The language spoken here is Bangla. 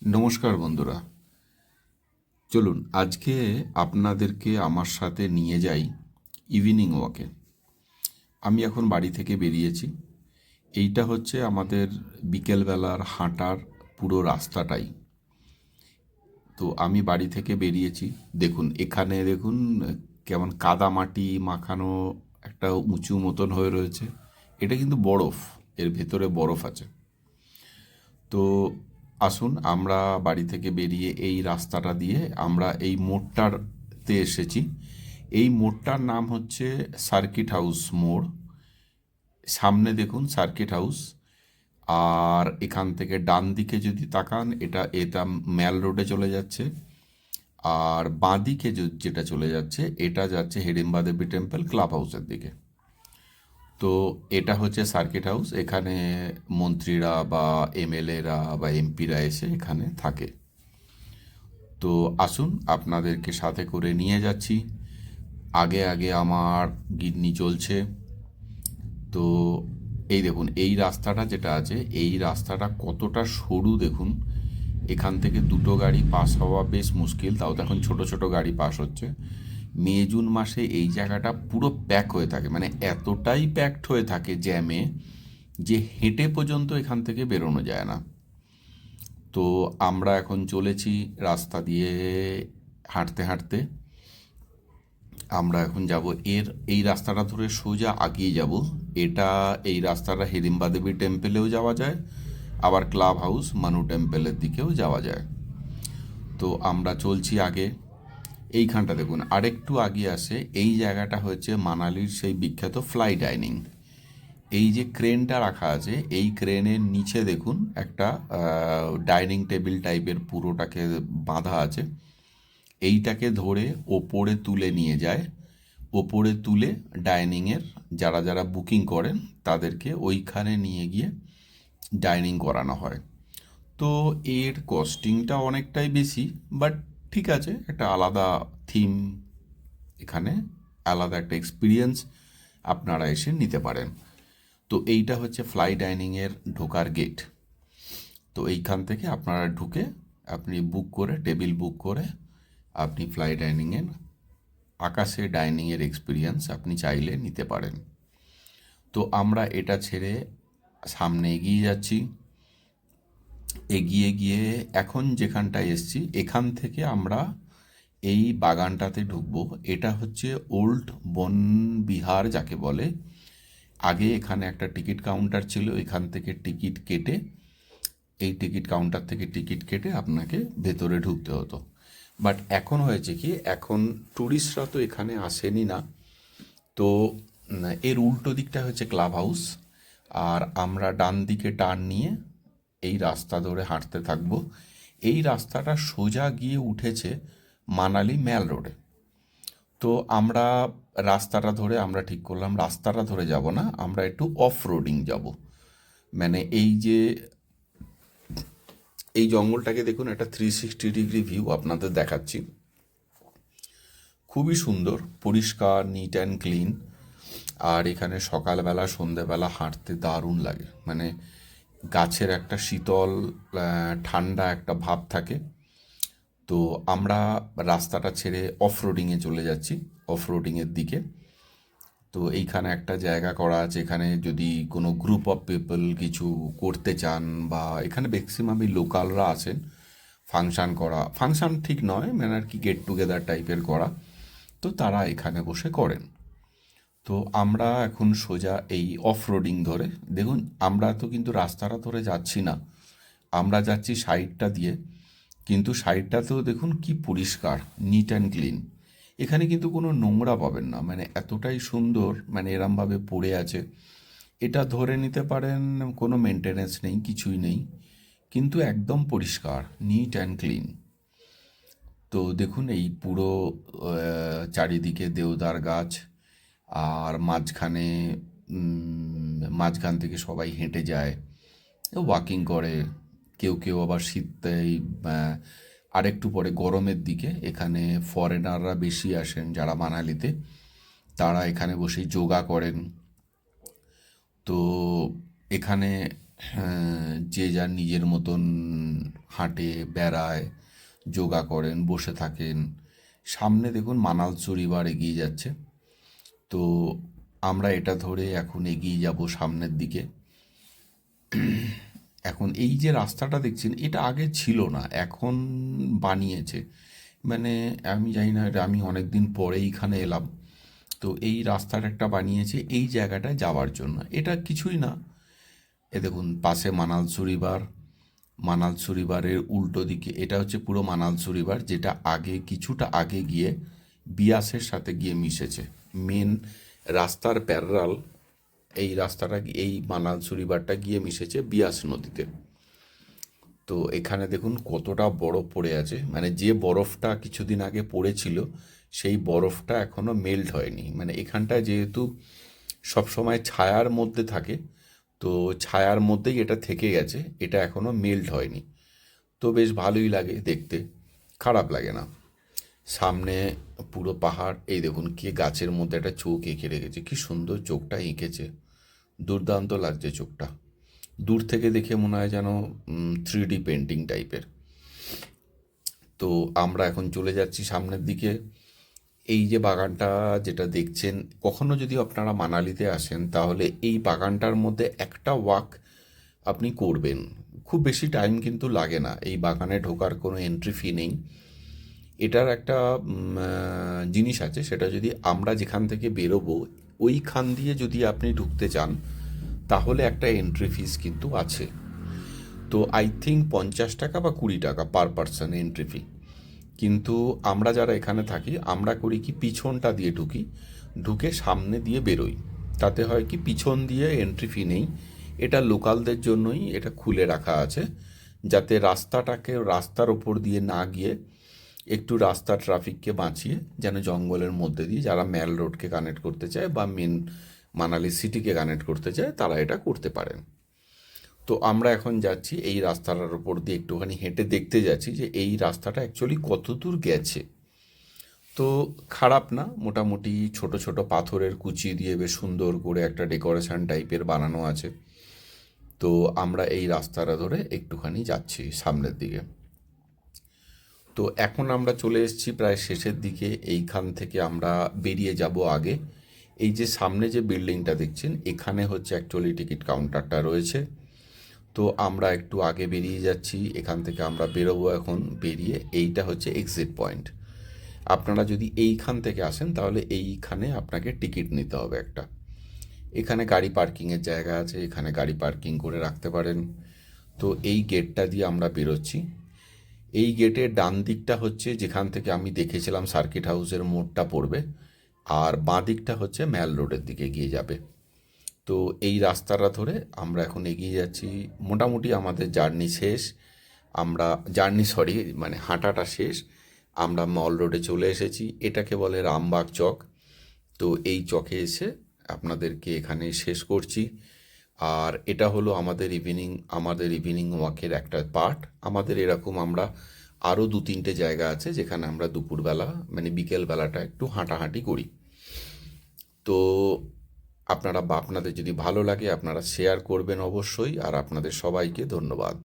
নমস্কার বন্ধুরা, চলুন আজকে আপনাদেরকে আমার সাথে নিয়ে যাই ইভিনিং ওয়াকে। আমি এখন বাড়ি থেকে বেরিয়েছি। এইটা হচ্ছে আমাদের বিকেলবেলার হাঁটার পুরো রাস্তাটাই। তো আমি বাড়ি থেকে বেরিয়েছি। দেখুন এখানে দেখুন কেমন কাদা মাটি মাখানো একটা উঁচু মতন হয়ে রয়েছে। এটা কিন্তু বরফ, এর ভেতরে বরফ আছে। তো আসুন আমরা বাড়ি থেকে বেরিয়ে এই রাস্তাটা দিয়ে আমরা এই মোড়টাতে এসেছি। এই মোড়টার নাম হচ্ছে সার্কিট হাউস মোড়। সামনে দেখুন সার্কিট হাউস। আর এখান থেকে ডান দিকে যদি তাকান এটা ম্যাল রোডে চলে যাচ্ছে। আর বাঁ দিকে যেটা চলে যাচ্ছে এটা যাচ্ছে হিড়িম্বা দেবী টেম্পল ক্লাব হাউসের দিকে। তো এটা হচ্ছে সার্কিট হাউস। এখানে মন্ত্রীরা বা এমএলএরা বা এমপিরা এসে এখানে থাকে। তো আসুন আপনাদেরকে সাথে করে নিয়ে যাচ্ছি। আগে আগে আমার গিন্নি চলছে। তো এই দেখুন এই রাস্তাটা যেটা আছে এই রাস্তাটা কতটা সরু দেখুন। এখান থেকে দুটো গাড়ি পাস হওয়া বেশ মুশকিল, তাও তো এখন ছোট ছোট গাড়ি পাস হচ্ছে। মে জুন মাসে এই জায়গাটা পুরো প্যাক হয়ে থাকে, মানে এতটাই প্যাকড হয়ে থাকে জ্যামে যে হেঁটে পর্যন্ত এখান থেকে বেরোনো যায় না। তো আমরা এখন চলেছি রাস্তা দিয়ে হাঁটতে হাঁটতে। আমরা এখন যাব এই রাস্তাটা ধরে সোজা আগিয়ে যাব। এই রাস্তাটা হিড়িম্বা দেবী টেম্পেলেও যাওয়া যায়, আবার ক্লাব হাউস মানু টেম্পেলের দিকেও যাওয়া যায়। তো আমরা চলছি আগে। এইখানটা দেখুন আরেকটু আগিয়ে আসে এই জায়গাটা হচ্ছে মানালির সেই বিখ্যাত ফ্লাই ডাইনিং। এই যে ক্রেনটা রাখা আছে এই ক্রেনের নিচে দেখুন একটা ডাইনিং টেবিল টাইপের পুরোটাকে বাঁধা আছে। এইটাকে ধরে ওপরে তুলে নিয়ে যায়। ওপরে তুলে ডাইনিংয়ের যারা যারা বুকিং করেন তাদেরকে ওইখানে নিয়ে গিয়ে ডাইনিং করানো হয়। তো এর কস্টিংটা অনেকটাই বেশি, বাট ঠিক আছে, একটা আলাদা থিম, এখানে আলাদা একটা এক্সপিরিয়েন্স আপনারা এসে নিতে পারেন। তো এইটা হচ্ছে ফ্লাই ডাইনিংয়ের ঢোকার গেট। তো এইখান থেকে আপনারা ঢুকে আপনি বুক করে টেবিল বুক করে আপনি ফ্লাই ডাইনিংয়ের আকাশে ডাইনিংয়ের এক্সপিরিয়েন্স আপনি চাইলে নিতে পারেন। তো আমরা এটা ছেড়ে সামনে এগিয়ে যাচ্ছি। এগিয়ে গিয়ে এখন যেখানটায় এসছি এখান থেকে আমরা এই বাগানটাতে ঢুকবো। এটা হচ্ছে ওল্ড বন বিহার যাকে বলে। আগে এখানে একটা টিকিট কাউন্টার ছিল, এখান থেকে টিকিট কেটে এই টিকিট কাউন্টার থেকে টিকিট কেটে আপনাকে ভেতরে ঢুকতে হতো। বাট এখন হয়েছে কি, এখন ট্যুরিস্টরা তো এখানে আসেনি না। তো এর উল্টো দিকটা হচ্ছে ক্লাব হাউস। আর আমরা ডান দিকে টার্ন নিয়ে এই রাস্তা ধরে হাঁটতে থাকবো। এই রাস্তাটা সোজা গিয়ে উঠেছে মানালি ম্যাল রোডে। তো আমরা রাস্তাটা ধরে আমরা ঠিক করলাম রাস্তাটা ধরে যাব না, আমরা একটু অফ রোডিং যাব। মানে এই জঙ্গলটাকে দেখুন, একটা 360 ডিগ্রি ভিউ আপনাদের দেখাচ্ছি। খুবই সুন্দর, পরিষ্কার, নিট অ্যান্ড ক্লিন। আর এখানে সকালবেলা সন্ধেবেলা হাঁটতে দারুণ লাগে। মানে গাছের একটা শীতল ঠান্ডা একটা ভাব থাকে। তো আমরা রাস্তাটা ছেড়ে অফ রোডিংয়ে চলে যাচ্ছি, অফ রোডিংয়ের দিকে। তো এইখানে একটা জায়গা করা আছে, এখানে যদি কোনো গ্রুপ অফ পিপল কিছু করতে চান, বা এখানে ম্যাক্সিমামই লোকালরা আছেন ফাংশন ঠিক নয়, মানে আর কি গেট টুগেদার টাইপের করা, তো তারা এখানে বসে করেন। তো আমরা এখন সোজা এই অফ রোডিং ধরে, দেখুন আমরা তো কিন্তু রাস্তাটা ধরে যাচ্ছি না, আমরা যাচ্ছি সাইডটা দিয়ে। কিন্তু সাইডটাতেও দেখুন কি পরিষ্কার, নিট অ্যান্ড ক্লিন। এখানে কিন্তু কোনো নোংরা পাবেন না, মানে এতটাই সুন্দর, মানে এরমভাবে পড়ে আছে। এটা ধরে নিতে পারেন কোনো মেনটেনেন্স নেই, কিছুই নেই, কিন্তু একদম পরিষ্কার, নিট অ্যান্ড ক্লিন। তো দেখুন এই পুরো চারিদিকে দেওদার গাছ। আর মাঝখান থেকে সবাই হেঁটে যায়, ওয়াকিং করে। কেউ কেউ আবার শীতেই আরেকটু পরে গরমের দিকে এখানে ফরেনাররা বেশি আসেন যারা মানালিতে, তারা এখানে বসে যোগা করেন। তো এখানে যে যার নিজের মতন হাঁটে, বেড়ায়, যোগা করেন, বসে থাকেন। সামনে দেখুন মানালসু রিভার এগিয়ে যাচ্ছে। তো আমরা এটা ধরে এখন এগিয়ে যাব সামনের দিকে। এখন এই যে রাস্তাটা দেখছেন, এটা আগে ছিল না, এখন বানিয়েছে। মানে আমি জানি না, এটা আমি অনেক দিন পরে এইখানে এলাম। তো এই রাস্তাটা একটা বানিয়েছে এই জায়গাটায় যাওয়ার জন্য। এটা কিছুই না, এ দেখুন পাশে মানালসু রিভার। মানালসু রিভারের উল্টো দিকে এটা হচ্ছে পুরো মানালসু রিভার, যেটা আগে কিছুটা আগে গিয়ে বিয়াসের সাথে গিয়ে মিশেছে। মেন রাস্তার প্যারাল এই রাস্তাটা, এই মানালসু রিভারটা গিয়ে মিশেছে বিয়াস নদীতে। তো এখানে দেখুন কতটা বরফ পড়ে আছে, মানে যে বরফটা কিছুদিন আগে পড়েছিল সেই বরফটা এখনো মেল্ট হয়নি। মানে এখানটায় যেহেতু সবসময় ছায়ার মধ্যে থাকে, তো ছায়ার মধ্যেই এটা থেকে গেছে, এটা এখনো মেল্ট হয়নি। তো বেশ ভালোই লাগে দেখতে, খারাপ লাগে না। সামনে পুরো পাহাড়, এই দেখুন কে গাছের মধ্যে একটা চোখ এঁকে রেখেছে, কি সুন্দর চোখটা এঁকেছে, দুর্দান্ত লাগছে চোখটা। দূর থেকে দেখে মনে হয় যেন 3D পেন্টিং টাইপের। তো আমরা এখন চলে যাচ্ছি সামনের দিকে। এই যে বাগানটা যেটা দেখছেন, কখনো যদি আপনারা মানালিতে আসেন তাহলে এই বাগানটার মধ্যে একটা ওয়াক আপনি করবেন। খুব বেশি টাইম কিন্তু লাগে না, এই বাগানে ঢোকার কোনো এন্ট্রি ফি নেই। এটার একটা জিনিস আছে, সেটা যদি আমরা যেখান থেকে বেরোবো ওইখান দিয়ে যদি আপনি ঢুকতে চান তাহলে একটা এন্ট্রি ফিস কিন্তু আছে। তো আই থিঙ্ক 50 টাকা বা 20 টাকা পার পারসন এন্ট্রি ফি। কিন্তু আমরা যারা এখানে থাকি আমরা করি কি, পিছনটা দিয়ে ঢুকি, ঢুকে সামনে দিয়ে বেরোই। তাতে হয় কি, পিছন দিয়ে এন্ট্রি ফি নেই, এটা লোকালদের জন্যই এটা খুলে রাখা আছে, যাতে রাস্তাটাকে রাস্তার ওপর দিয়ে না গিয়ে একটু রাস্তা ট্রাফিককে বাঁচিয়ে যেন জঙ্গলের মধ্যে দিয়ে যারা ম্যাল রোডকে কানেক্ট করতে চায় বা মেন মানালি সিটিকে কানেক্ট করতে চায় তারা এটা করতে পারেন। তো আমরা এখন যাচ্ছি এই রাস্তাটার ওপর দিয়ে, একটুখানি হেঁটে দেখতে যাচ্ছি যে এই রাস্তাটা অ্যাকচুয়ালি কত দূর গেছে। তো খারাপ না, মোটামুটি ছোট ছোট পাথরের কুচি দিয়ে বেশ সুন্দর করে একটা ডেকোরেশন টাইপের বানানো আছে। তো আমরা এই রাস্তাটা ধরে একটুখানি যাচ্ছি সামনের দিকে। তো এখন আমরা চলে এসেছি প্রায় শেষের দিকে, এইখান থেকে আমরা বেরিয়ে যাব আগে। এই যে সামনে যে বিল্ডিংটা দেখছেন, এখানে হচ্ছে অ্যাকচুয়ালি টিকিট কাউন্টারটা রয়েছে। তো আমরা একটু আগে বেরিয়ে যাচ্ছি, এখান থেকে আমরা বেরোবো এখন। বেরিয়ে এইটা হচ্ছে এক্সিট পয়েন্ট। আপনারা যদি এইখান থেকে আসেন তাহলে এইখানে আপনাকে টিকিট নিতে হবে একটা। এখানে গাড়ি পার্কিংয়ের জায়গা আছে, এখানে গাড়ি পার্কিং করে রাখতে পারেন। তো এই গেটটা দিয়ে আমরা বেরোচ্ছি। এই গেটের ডান দিকটা হচ্ছে যেখান থেকে আমি দেখেছিলাম সার্কিট হাউসের মোড়টা পড়বে, আর বাঁ দিকটা হচ্ছে ম্যাল রোডের দিকে গিয়ে যাবে। তো এই রাস্তাটা ধরে আমরা এখন এগিয়ে যাচ্ছি। মোটামুটি আমাদের জার্নি শেষ, আমরা মানে হাঁটাটা শেষ। আমরা মল রোডে চলে এসেছি, এটাকে বলে রামবাগ চক। তো এই চকে এসে আপনাদেরকে এখানে শেষ করছি। আর এটা হলো আমাদের ইভিনিং ওয়াকের একটা পার্ট। আমাদের এরকম আমরা আরও 2-3টে জায়গা আছে যেখানে আমরা দুপুরবেলা মানে বিকেলবেলাটা একটু হাঁটাহাঁটি করি। তো আপনাদের যদি ভালো লাগে আপনারা শেয়ার করবেন অবশ্যই, আর আপনাদের সবাইকে ধন্যবাদ।